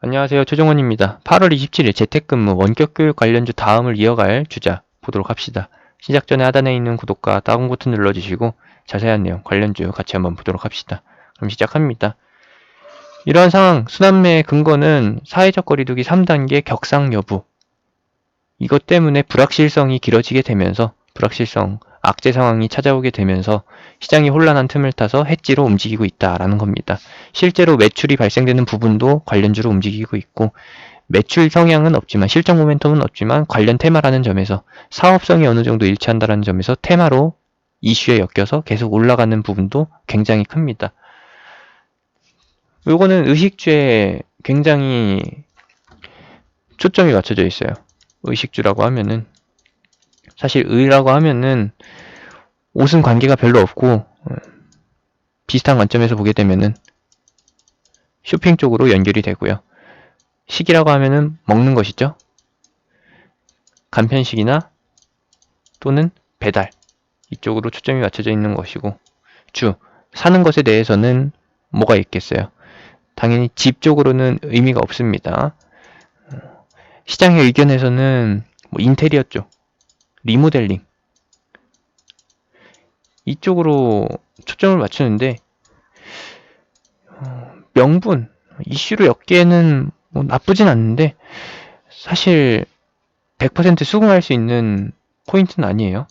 안녕하세요. 최종원입니다. 8월 27일 재택근무 원격교육 관련주 다음을 이어갈 주자 보도록 합시다. 시작 전에 하단에 있는 구독과 다운 버튼 눌러주시고 자세한 내용 관련주 같이 한번 보도록 합시다. 그럼 시작합니다. 이러한 상황, 순환매의 근거는 사회적 거리두기 3단계 격상 여부. 이것 때문에 불확실성이 길어지게 되면서 악재 상황이 찾아오게 되면서 시장이 혼란한 틈을 타서 해지로 움직이고 있다라는 겁니다. 실제로 매출이 발생되는 부분도 관련주로 움직이고 있고 매출 성향은 없지만 실적 모멘텀은 없지만 관련 테마라는 점에서 사업성이 어느 정도 일치한다는 점에서 테마로 이슈에 엮여서 계속 올라가는 부분도 굉장히 큽니다. 요거는 의식주에 굉장히 초점이 맞춰져 있어요. 의식주라고 하면은 사실 의라고 하면은 옷은 관계가 별로 없고 비슷한 관점에서 보게 되면은 쇼핑 쪽으로 연결이 되고요. 식이라고 하면은 먹는 것이죠. 간편식이나 또는 배달 이쪽으로 초점이 맞춰져 있는 것이고 사는 것에 대해서는 뭐가 있겠어요. 당연히 집 쪽으로는 의미가 없습니다. 시장의 의견에서는 인테리어 쪽, 리모델링 이쪽으로 초점을 맞추는데 명분, 이슈로 엮기에는 나쁘진 않는데 사실 100% 수긍할 수 있는 포인트는 아니에요.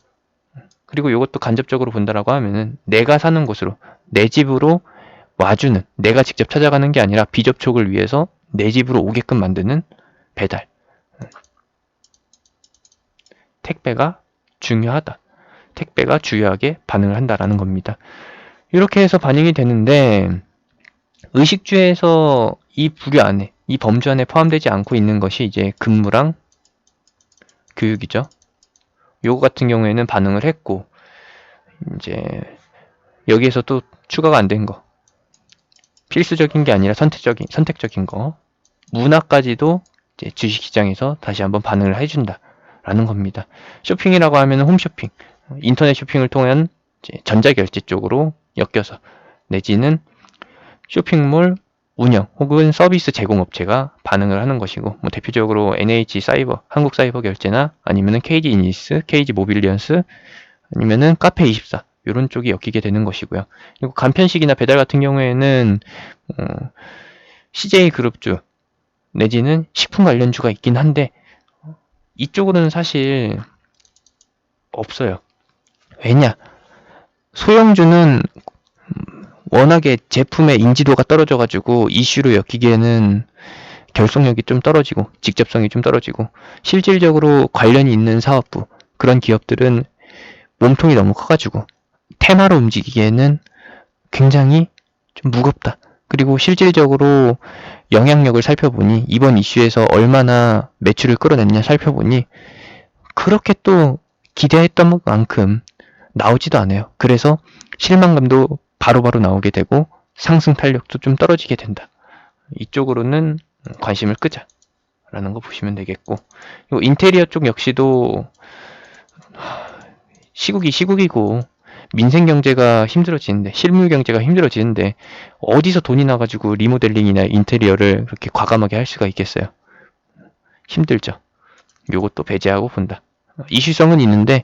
그리고 이것도 간접적으로 본다라고 하면은 내가 사는 곳으로, 내 집으로 와주는, 내가 직접 찾아가는 게 아니라 비접촉을 위해서 내 집으로 오게끔 만드는 배달. 택배가 중요하다. 택배가 중요하게 반응을 한다라는 겁니다. 이렇게 해서 반영이 되는데 의식주에서 이 부류 안에, 이 범주 안에 포함되지 않고 있는 것이 이제 근무랑 교육이죠. 요거 같은 경우에는 반응을 했고 이제 여기에서 또 추가가 안 된 거, 필수적인 게 아니라 선택적인 거, 문화까지도 이제 주식시장에서 다시 한번 반응을 해준다 라는 겁니다. 쇼핑이라고 하면 홈쇼핑, 인터넷 쇼핑을 통한 이제 전자결제 쪽으로 엮여서 내지는 쇼핑몰 운영 혹은 서비스 제공업체가 반응을 하는 것이고 대표적으로 NH사이버, 한국사이버결제나 아니면은 KG이니스, KG모빌리언스 아니면은 카페24 이런 쪽이 엮이게 되는 것이고요. 그리고 간편식이나 배달 같은 경우에는 CJ그룹주 내지는 식품 관련주가 있긴 한데 이쪽으로는 사실 없어요. 왜냐? 소형주는 워낙에 제품의 인지도가 떨어져가지고 이슈로 엮이기에는 결속력이 좀 떨어지고 직접성이 좀 떨어지고 실질적으로 관련이 있는 사업부 그런 기업들은 몸통이 너무 커가지고 테마로 움직이기에는 굉장히 좀 무겁다. 그리고 실질적으로 영향력을 살펴보니 이번 이슈에서 얼마나 매출을 끌어냈냐 살펴보니 그렇게 또 기대했던 만큼 나오지도 않아요. 그래서 실망감도 바로바로 나오게 되고 상승 탄력도 좀 떨어지게 된다. 이쪽으로는 관심을 끄자라는 거 보시면 되겠고 그리고 인테리어 쪽 역시도 시국이고 민생 경제가 힘들어지는데 실물 경제가 힘들어지는데 어디서 돈이 나가지고 리모델링이나 인테리어를 그렇게 과감하게 할 수가 있겠어요. 힘들죠. 요것도 배제하고 본다. 이슈성은 있는데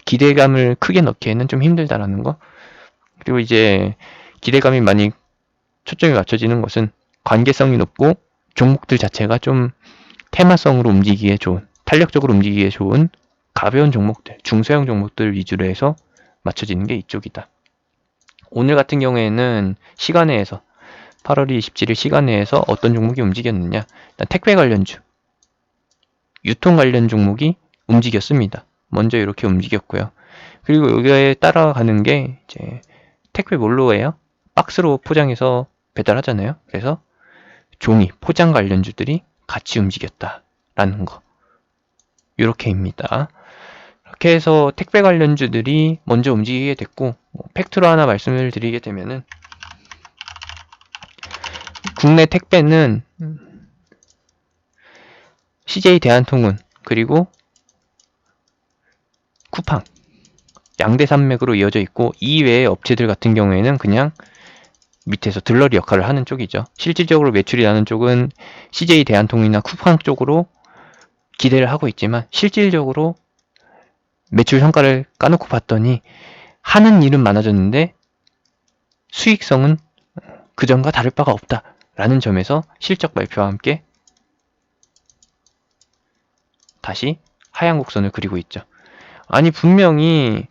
기대감을 크게 넣기에는 좀 힘들다라는 거. 그리고 이제 기대감이 많이 초점이 맞춰지는 것은 관계성이 높고 종목들 자체가 좀 테마성으로 움직이기에 좋은, 탄력적으로 움직이기에 좋은 가벼운 종목들, 중소형 종목들 위주로 해서 맞춰지는 게 이쪽이다. 오늘 같은 경우에는 시간외에서 8월 27일 시간외에서 어떤 종목이 움직였느냐, 일단 택배 관련주, 유통 관련 종목이 움직였습니다. 먼저 이렇게 움직였고요. 그리고 여기에 따라가는 게 이제 택배 뭘로 해요? 박스로 포장해서 배달하잖아요. 그래서 종이, 포장 관련주들이 같이 움직였다라는 거. 이렇게입니다. 이렇게 해서 택배 관련주들이 먼저 움직이게 됐고 팩트로 하나 말씀을 드리게 되면은 국내 택배는 CJ 대한통운 그리고 쿠팡 양대 산맥으로 이어져 있고 이 외의 업체들 같은 경우에는 그냥 밑에서 들러리 역할을 하는 쪽이죠. 실질적으로 매출이 나는 쪽은 CJ 대한통운이나 쿠팡 쪽으로 기대를 하고 있지만 실질적으로 매출 성과를 까놓고 봤더니 하는 일은 많아졌는데 수익성은 그전과 다를 바가 없다라는 점에서 실적 발표와 함께 다시 하향 곡선을 그리고 있죠. 아니 분명히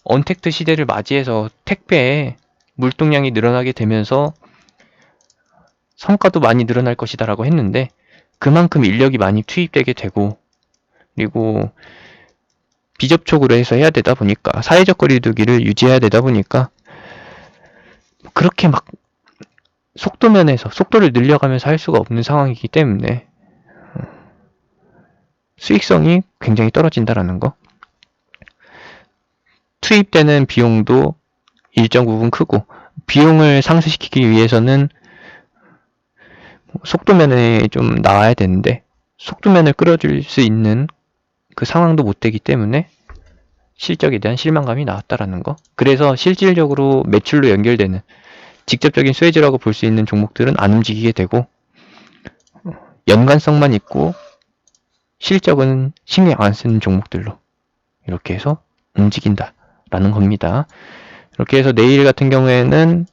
언택트 시대를 맞이해서 택배에 물동량이 늘어나게 되면서 성과도 많이 늘어날 것이다 라고 했는데 그만큼 인력이 많이 투입되게 되고 그리고 비접촉으로 해서 해야 되다 보니까 사회적 거리두기를 유지해야 되다 보니까 그렇게 막 속도면에서 속도를 늘려가면서 할 수가 없는 상황이기 때문에 수익성이 굉장히 떨어진다라는 거. 투입되는 비용도 일정 부분 크고 비용을 상쇄시키기 위해서는 속도면에 좀 나와야 되는데 속도면을 끌어줄 수 있는 그 상황도 못 되기 때문에 실적에 대한 실망감이 나왔다라는 거. 그래서 실질적으로 매출로 연결되는 직접적인 수혜주라고 볼 수 있는 종목들은 안 움직이게 되고 연관성만 있고 실적은 신경 안 쓰는 종목들로 이렇게 해서 움직인다라는 겁니다. 이렇게 해서 내일 같은 경우에는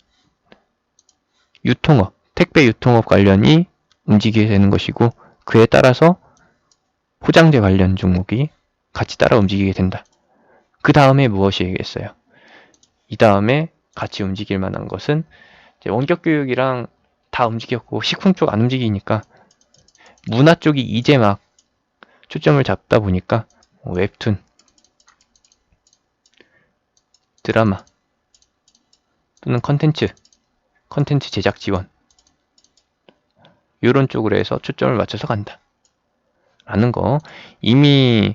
유통업, 택배 유통업 관련이 움직이게 되는 것이고 그에 따라서 포장재 관련 종목이 같이 따라 움직이게 된다. 그 다음에 무엇이겠어요? 이 다음에 같이 움직일 만한 것은 이제 원격교육이랑 다 움직였고 식품 쪽 안 움직이니까 문화 쪽이 이제 막 초점을 잡다 보니까 웹툰, 드라마 또는 컨텐츠 제작 지원 이런 쪽으로 해서 초점을 맞춰서 간다 라는 거. 이미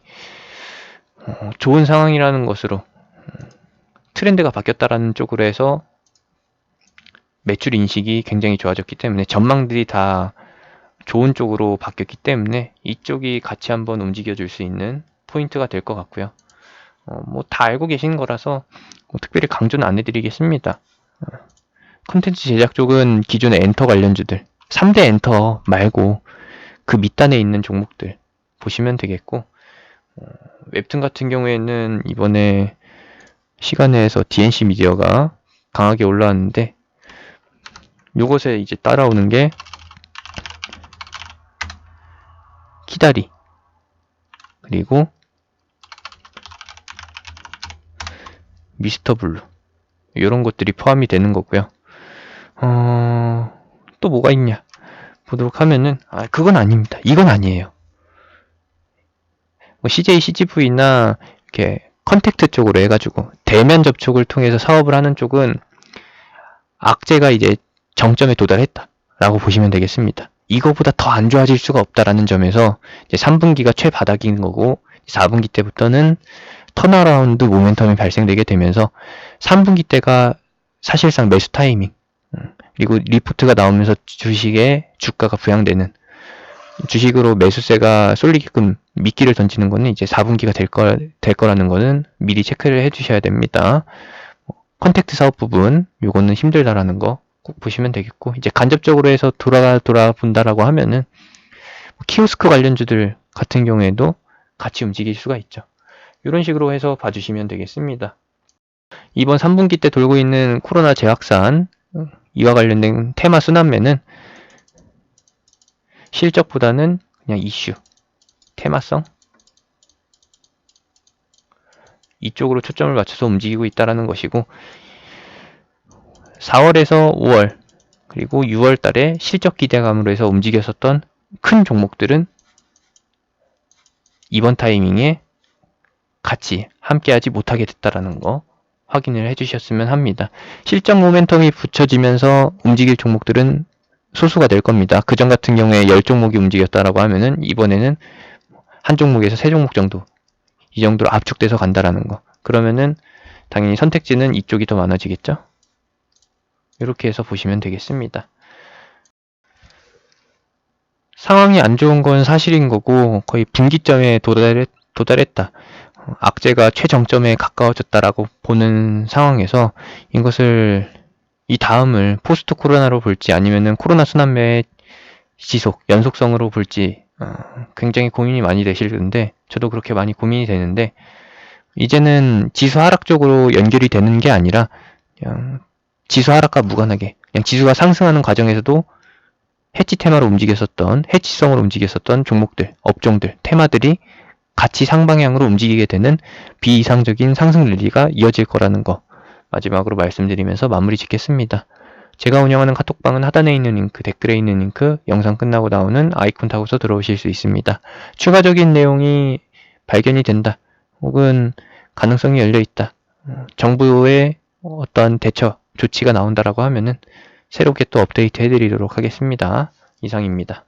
좋은 상황이라는 것으로 트렌드가 바뀌었다라는 쪽으로 해서 매출 인식이 굉장히 좋아졌기 때문에 전망들이 다 좋은 쪽으로 바뀌었기 때문에 이쪽이 같이 한번 움직여 줄 수 있는 포인트가 될 것 같고요. 뭐 다 알고 계신 거라서 특별히 강조는 안 해드리겠습니다. 콘텐츠 제작 쪽은 기존의 엔터 관련주들 3대 엔터 말고 그 밑단에 있는 종목들 보시면 되겠고 웹툰 같은 경우에는 이번에 시간에서 DNC 미디어가 강하게 올라왔는데 요것에 이제 따라오는 게 키다리 그리고 미스터블루 이런 것들이 포함이 되는 거고요. 또 뭐가 있냐 보도록 하면은 그건 아닙니다. 이건 아니에요. 뭐 CJ, CGV나 이렇게 컨택트 쪽으로 해가지고 대면 접촉을 통해서 사업을 하는 쪽은 악재가 이제 정점에 도달했다라고 보시면 되겠습니다. 이거보다 더 안 좋아질 수가 없다라는 점에서 이제 3분기가 최바닥인 거고 4분기 때부터는 턴어라운드 모멘텀이 발생되게 되면서 3분기 때가 사실상 매수 타이밍 그리고 리포트가 나오면서 주식의 주가가 부양되는 주식으로 매수세가 쏠리게끔 미끼를 던지는 거는 이제 4분기가 될 거라는 거는 미리 체크를 해 주셔야 됩니다. 컨택트 사업 부분 요거는 힘들다라는 거 꼭 보시면 되겠고 이제 간접적으로 해서 돌아본다라고 하면은 키오스크 관련주들 같은 경우에도 같이 움직일 수가 있죠. 이런 식으로 해서 봐주시면 되겠습니다. 이번 3분기 때 돌고 있는 코로나 재확산 이와 관련된 테마 순환매는 실적보다는 그냥 이슈, 테마성 이쪽으로 초점을 맞춰서 움직이고 있다는 것이고 4월에서 5월 그리고 6월 달에 실적 기대감으로 해서 움직였었던 큰 종목들은 이번 타이밍에 같이 함께하지 못하게 됐다는 거 확인을 해주셨으면 합니다. 실적 모멘텀이 붙여지면서 움직일 종목들은 소수가 될 겁니다. 그전 같은 경우에 10종목이 움직였다라고 하면은 이번에는 한 종목에서 3종목 정도 이 정도로 압축돼서 간다라는 거. 그러면은 당연히 선택지는 이쪽이 더 많아지겠죠. 이렇게 해서 보시면 되겠습니다. 상황이 안 좋은 건 사실인 거고 거의 분기점에 도달했다. 악재가 최정점에 가까워졌다라고 보는 상황에서 이것을 이 다음을 포스트 코로나로 볼지 아니면은 코로나 순환매의 지속, 연속성으로 볼지 굉장히 고민이 많이 되실 텐데 저도 그렇게 많이 고민이 되는데 이제는 지수 하락 쪽으로 연결이 되는 게 아니라 그냥 지수 하락과 무관하게 그냥 지수가 상승하는 과정에서도 해치 테마로 움직였었던 해치성으로 움직였었던 종목들, 업종들, 테마들이 같이 상방향으로 움직이게 되는 비이상적인 상승 랠리가 이어질 거라는 거 마지막으로 말씀드리면서 마무리 짓겠습니다. 제가 운영하는 카톡방은 하단에 있는 링크, 댓글에 있는 링크, 영상 끝나고 나오는 아이콘 타고서 들어오실 수 있습니다. 추가적인 내용이 발견이 된다. 혹은 가능성이 열려있다. 정부의 어떤 대처, 조치가 나온다라고 하면은 새롭게 또 업데이트 해드리도록 하겠습니다. 이상입니다.